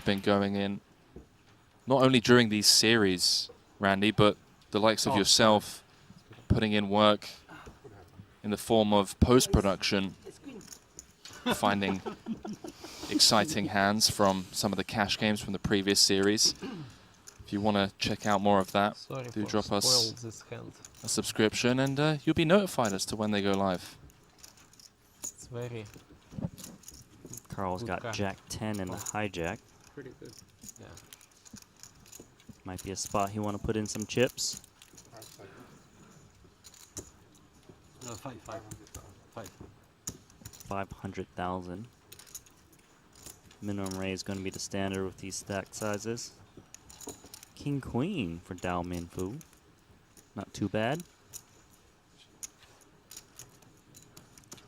been going in not only during these series, Randy, but the likes of yourself putting in work in the form of post-production, finding exciting hands from some of the cash games from the previous series. If you want to check out more of that, do drop us a subscription and you'll be notified as to when they go live. It's very Carl's got card. Jack 10 and the hijack. Pretty good. Yeah. Might be a spot he want to put in some chips. No, five. 500,000. Minimum raise is going to be the standard with these stack sizes. King Queen for ĐΑO MINH PHÚ. Not too bad.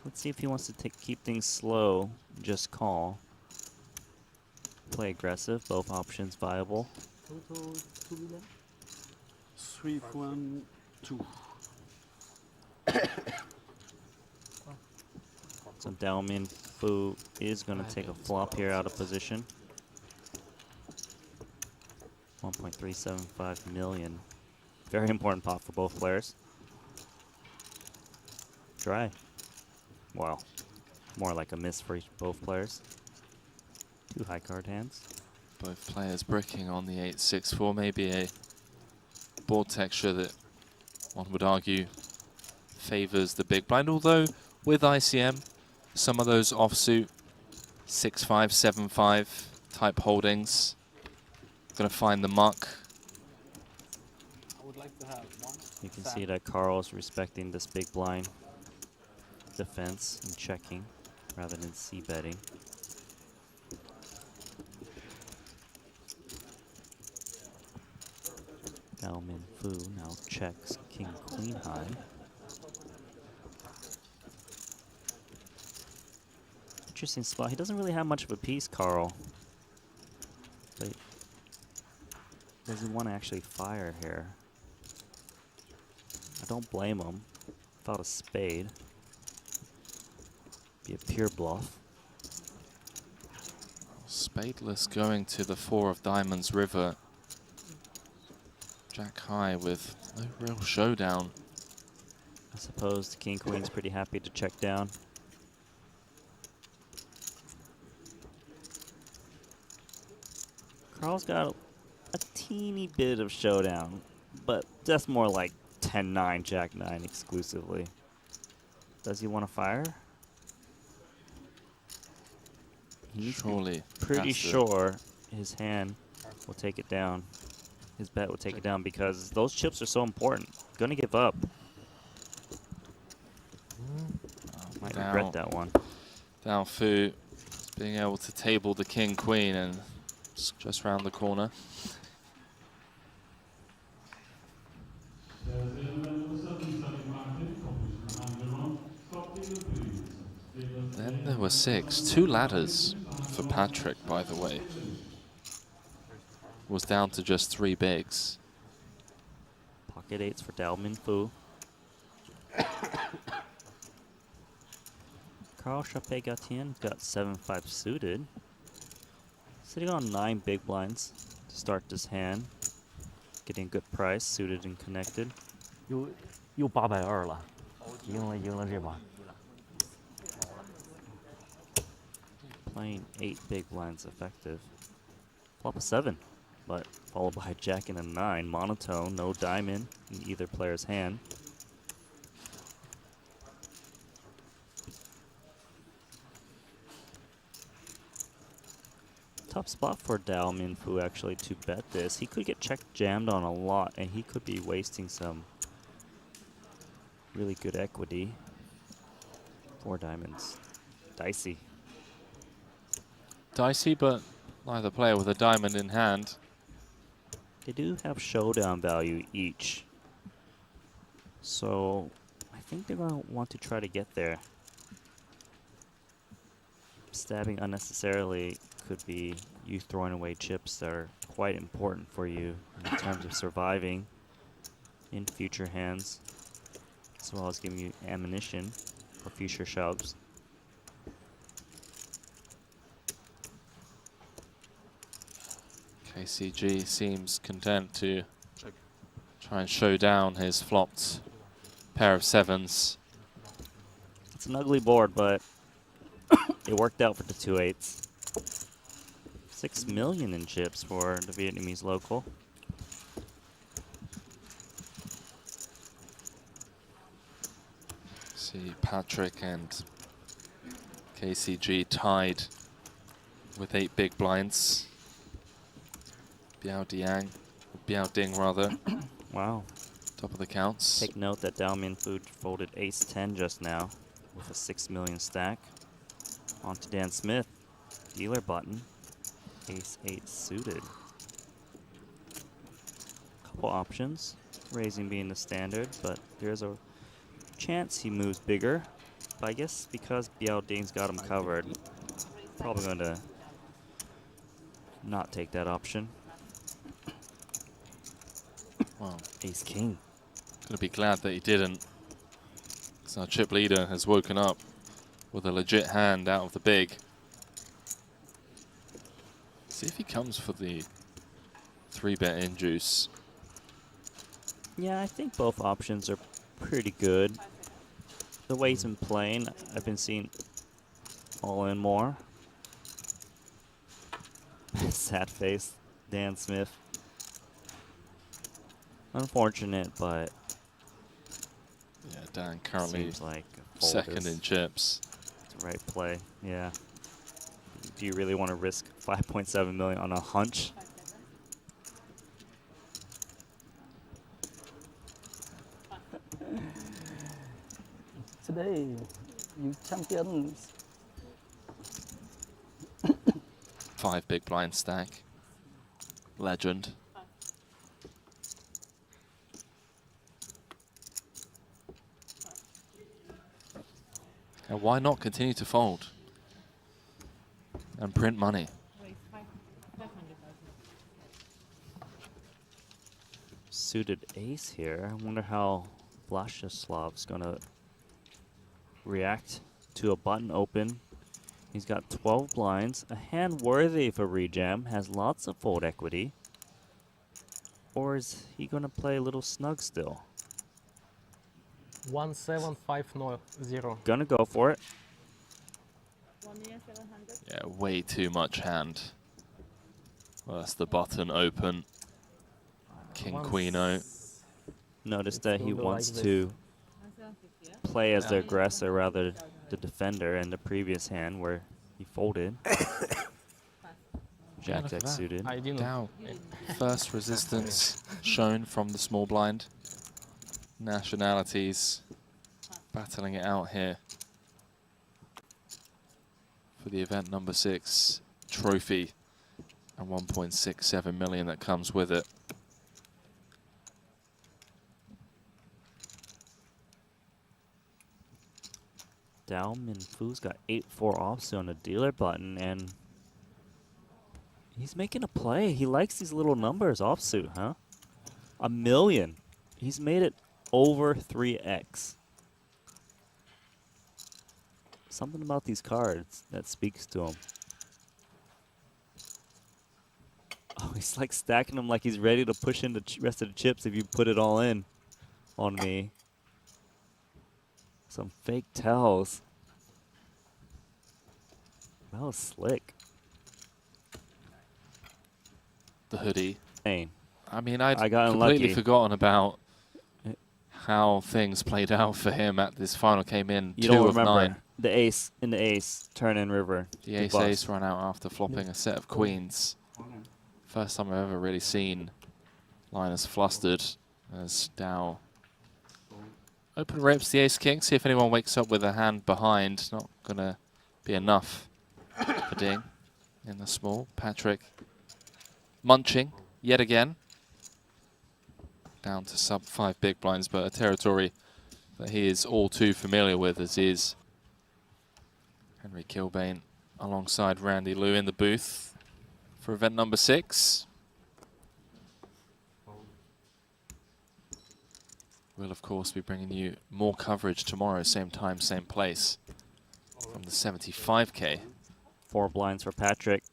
Let's see if he wants to keep things slow. Just call. Play aggressive. Both options viable. 3, 1, 2. So ΔΑO MINH PHÚ is going to take a flop here out of position. 1.375 million. Very important pot for both players. Dry. Wow. More like a miss for both players. Two high card hands. Both players bricking on the 8-6-4, maybe a board texture that one would argue favors the big blind, although with ICM, some of those offsuit 6-5, 7-5 type holdings gonna find the muck. You can see that Carl's respecting this big blind defense and checking rather than c-betting. ΔΑO MINH PHÚ now checks king queen high. Interesting spot. He doesn't really have much of a piece, Carl. But does he want to actually fire here? I don't blame him. Without a spade. Be a pure bluff. Spadeless going to the 4 of diamonds river. Jack high with no real showdown. I suppose the king queen's pretty happy to check down. Carl's got a teeny bit of showdown, but that's more like 10-9, Jack-9 exclusively. Does he want to fire? He's Surely. pretty sure his hand will take it down. His bet will take it down because those chips are so important. Gonna give up. Might regret that one. ΔAO MINH PHÚ being able to table the king queen and just round the corner. Then there were 6. 2 ladders for Patrick, by the way. Was down to just 3 bigs. Pocket 8s for ΔAO MINH PHÚ. Carl Chappé-Gatien got 7-5 suited. Sitting on 9 big blinds to start this hand. Getting a good price, suited and connected. 又820了，赢了这把。 Playing 8 big blinds effective. Flop a 7, but followed by a jack and a 9. Monotone, no diamond in either player's hand. Tough spot for ΔAO MINH PHÚ actually to bet this. He could get check jammed on a lot, and he could be wasting some really good equity. 4 diamonds. Dicey. Dicey, but neither player with a diamond in hand. They do have showdown value each. So I think they're going to want to try to get there. Stabbing unnecessarily could be you throwing away chips that are quite important for you in terms of surviving in future hands, as well as giving you ammunition for future shoves. KCG seems content to try and show down his flopped pair of sevens. It's an ugly board, but it worked out for the 2/8. 6 million in chips for the Vietnamese local. See Patrick and KCG tied with 8 big blinds. Biao Diang, Biao Ding rather, Wow. top of the counts. Take note that ĐΑO MINH PHÚ folded ace-10 just now with a 6 million stack. On to Dan Smith. Dealer button. Ace-8 suited. Couple options. Raising being the standard, but there's a chance he moves bigger. But I guess because Biao Ding's got him covered, probably going to not take that option. Wow, Ace-King. gonna be glad that he didn't. So our chip leader has woken up with a legit hand out of the big. See if he comes for the 3-bet in juice. Yeah, I think both options are pretty good. The way he's been playing, I've been seeing all in more. Sad face, Dan Smith. Unfortunate, but Yeah, Dan currently seems like a fold second is in chips. the right play. Yeah. Do you really want to risk 5.7 million on a hunch? Today, you champions. 5 big blind stack. Legend. And why not continue to fold and print money? Suited ace here. I wonder how Vlasislav's gonna react to a button open. He's got 12 blinds, a hand worthy of a rejam, has lots of fold equity. Or is he gonna play a little snug still? 17590. Gonna go for it. Yeah, way too much hand. Well, that's the button open. King, Queen, O. Notice It's that he gonna go wants like to play as the aggressor rather the defender in the previous hand where he folded. Yeah, Jack look at X that. suited. I didn't. Dow. First resistance shown from the small blind. Nationalities battling it out here for the event number 6 trophy and 1.67 million that comes with it. ಢΑO MINH PHÚ's got 8-4 offsuit on the dealer button, and he's making a play. He likes these little numbers offsuit, huh? 1 million. He's made it over 3x. Something about these cards that speaks to him. Oh, he's like stacking them like he's ready to push in the rest of the chips if you put it all in on me. Some fake tells. That was slick. The hoodie. Hey, I mean, I'd I got completely unlucky. forgotten about how things played out for him at this final. Came in you 2 don't of remember 9. the ace in the ace turn in river. The Good ace bust. ace ran out after flopping a set of queens. First time I've ever really seen Linus flustered as Dow open rips the ace king. See if anyone wakes up with a hand behind. Not gonna be enough for Ding in the small. Patrick munching yet again. Down to sub 5 big blinds, but a territory that he is all too familiar with, as is Henry Kilbane alongside Randy Liu in the booth for event number 6. We'll, of course, be bringing you more coverage tomorrow, same time, same place, from the 75K. 4 blinds for Patrick.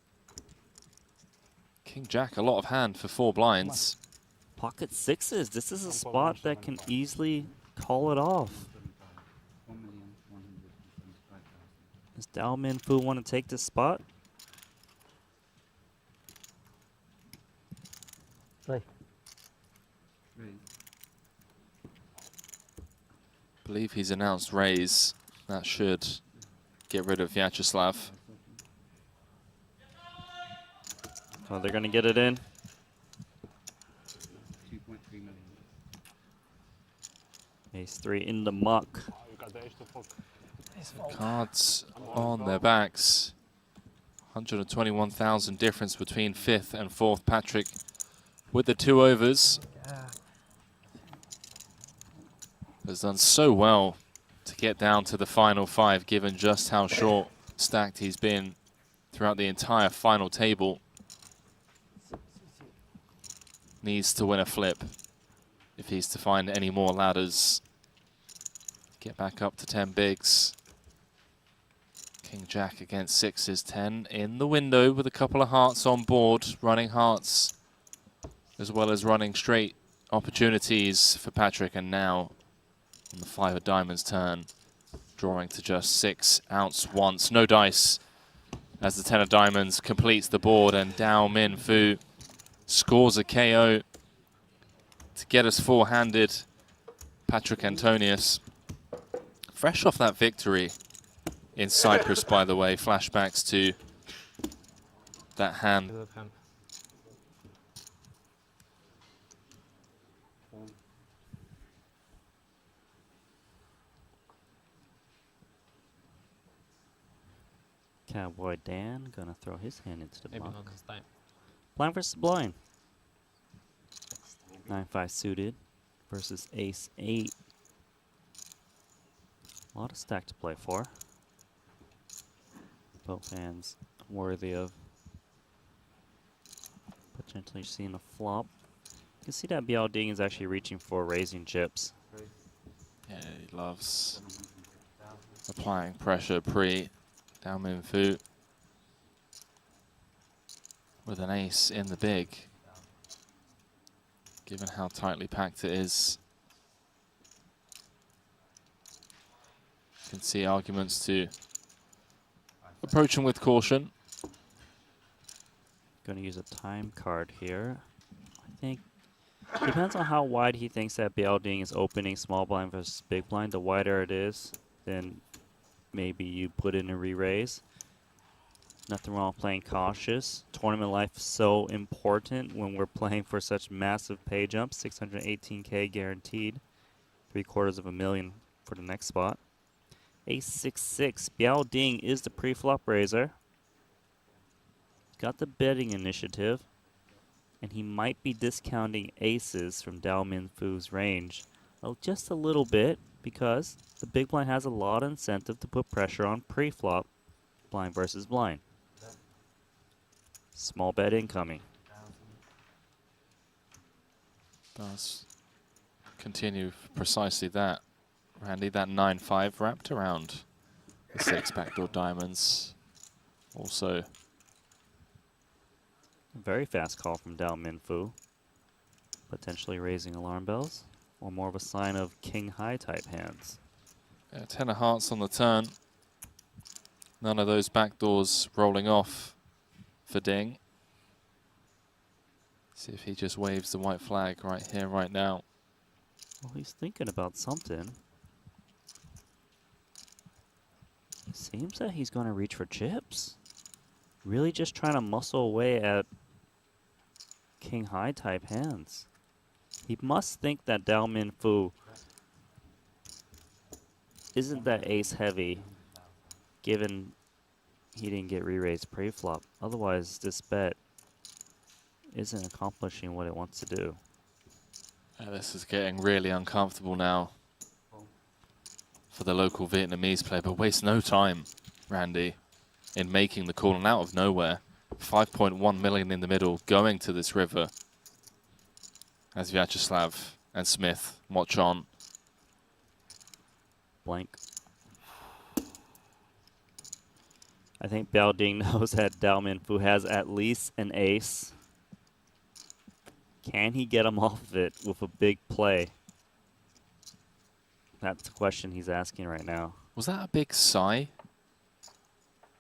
King Jack, a lot of hand for 4 blinds. Pocket sixes. This is a spot that can easily call it off. Does ĐàO MINH PHÚ want to take this spot? Đây. Believe he's announced raise. That should get rid of Vyacheslav. Oh, they're going to get it in. Ace 3 in the muck. Cards on their backs. 121,000 difference between 5th and 4th. Patrick with the 2 overs. Has done so well to get down to the final 5, given just how short stacked he's been throughout the entire final table. Needs to win a flip if he's to find any more ladders. Get back up to 10 bigs. King Jack against 6s, 10 in the window with a couple of hearts on board. Running hearts as well as running straight opportunities for Patrick. And now on the 5 of diamonds turn, drawing to just 6 outs once. No dice as the 10 of diamonds completes the board, and ĐàO MINH PHÚ scores a KO to get us 4-handed. Patrick Antonius, fresh off that victory in Cyprus, by the way. Flashbacks to that hand. Good hand. Cowboy Dan gonna throw his hand into the Maybe muck. not this time. Blind versus blind. 9-5 suited versus ace 8. A lot of stack to play for. Both hands worthy of potentially seeing a flop. You can see that Ding is actually reaching for raising chips. Yeah, he loves applying pressure pre ďàO MINH PHÚ with an ace in the big, given how tightly packed it is. You can see arguments to approach him with caution. Going to use a time card here. I think depends on how wide he thinks that Ding is opening small blind versus big blind. The wider it is, then maybe you put in a re-raise. Nothing wrong with playing cautious. Tournament life is so important when we're playing for such massive pay jumps. 618K guaranteed. 750,000 for the next spot. Ace 6-6. Ding is the pre-flop raiser. Got the betting initiative. And he might be discounting aces from ďàO MINH PHÚ's range. Oh, just a little bit, because the big blind has a lot of incentive to put pressure on pre-flop. Blind versus blind. Small bet incoming. Does continue precisely that. Randy, that 9-5 wrapped around the 6 backdoor diamonds. Also, Very fast call from ďàO MINH PHÚ. Potentially raising alarm bells, or more of a sign of king high type hands. 10 of hearts on the turn. None of those backdoors rolling off for Ding. See if he just waves the white flag right here, right now. Well, he's thinking about something. It seems that he's going to reach for chips. Really just trying to muscle away at king high type hands. He must think that ďàO MINH PHÚ isn't that ace heavy, given he didn't get re-raised pre-flop. Otherwise, this bet isn't accomplishing what it wants to do. This is getting really uncomfortable now for the local Vietnamese player, but waste no time, Randy, in making the call, and out of nowhere. 5.1 million in the middle going to this river as Vyacheslav and Smith watch on. Blank. I think Ding knows that ďàO MINH PHÚ has at least an ace Can he get him off of it with a big play? That's the question he's asking right now. Was that a big sigh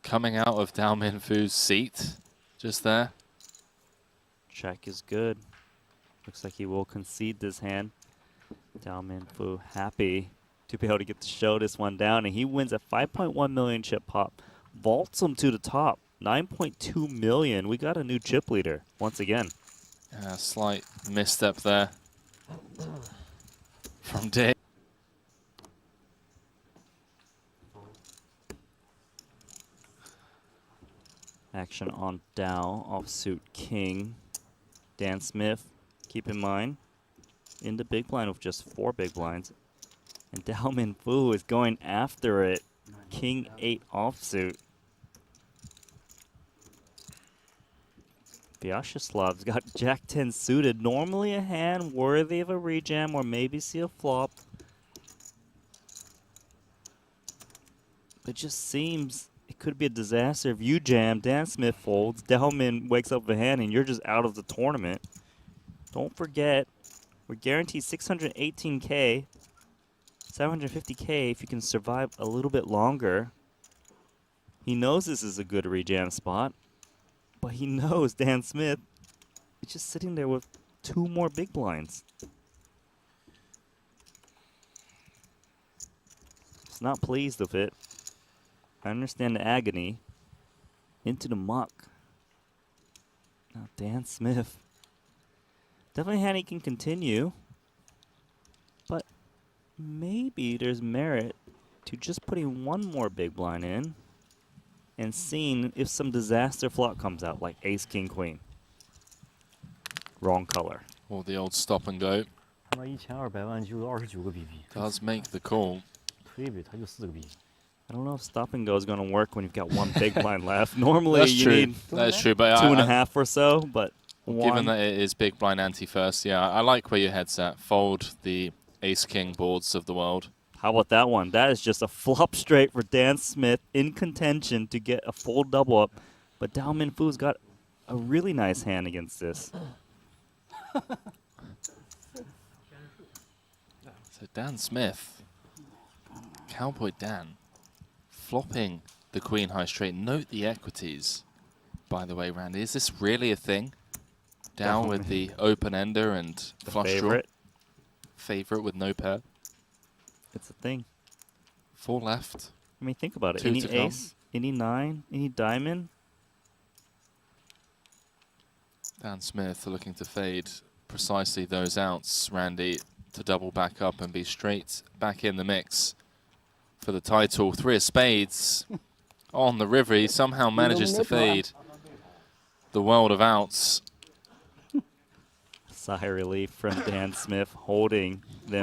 coming out of ĐΑO MINH PHÚ's seat just there? Check is good. Looks like he will concede this hand. ďao minh phú happy to be able to get to show this one down, and he wins at 5.1 million chip pop. Vaults him to the top. 9.2 million. We got a new chip leader once again. Slight misstep there from Dave. Action on ďao, offsuit king. Dan Smith, keep in mind, in the big blind with just 4 big blinds. And ďao minh phú is going after it. King 8 offsuit. Vyasheslav's got Jack 10 suited. Normally a hand worthy of a rejam or maybe see a flop. It just seems it could be a disaster if you jam, Dan Smith folds, ďao minh wakes up with a hand, and you're just out of the tournament. Don't forget, we're guaranteed 618K, 750K if you can survive a little bit longer. He knows this is a good rejam spot, but he knows Dan Smith is just sitting there with 2 more big blinds. He's not pleased with it. I understand the agony. Into the muck. Now Dan Smith. Definitely hand he can continue. But maybe there's merit to just putting 1 more big blind in and seeing if some disaster flop comes out, like ace, king, queen. Wrong color. Or the old stop and go 他妈1200万就29个 BB， does make the call. 推一杯他就4个 BB。 I don't know if stop and go is going to work when you've got 1 big blind left. Normally That's you true. need That's true, but 2.5 or so, but given that it is big blind ante first, yeah, I like where your head's at. Fold the ace-king boards of the world. how about that one? That is just a flop straight for Dan Smith in contention to get a full double up. But ďao minh phú's got a really nice hand against this. So Dan Smith, Cowboy Dan, flopping the queen high straight. Note the equities, by the way, Randy. Is this really a thing? Down with the open ender and flush draw. Favorite with no pair. It's a thing. 4 left. I mean, think about it. 2 Any to come. ace, any 9, any diamond. Dan Smith looking to fade precisely those outs, Randy, to double back up and be straight back in the mix for the title. 3 of spades on the river. He somehow manages to fade the world of outs. Sigh of relief from Dan Smith holding them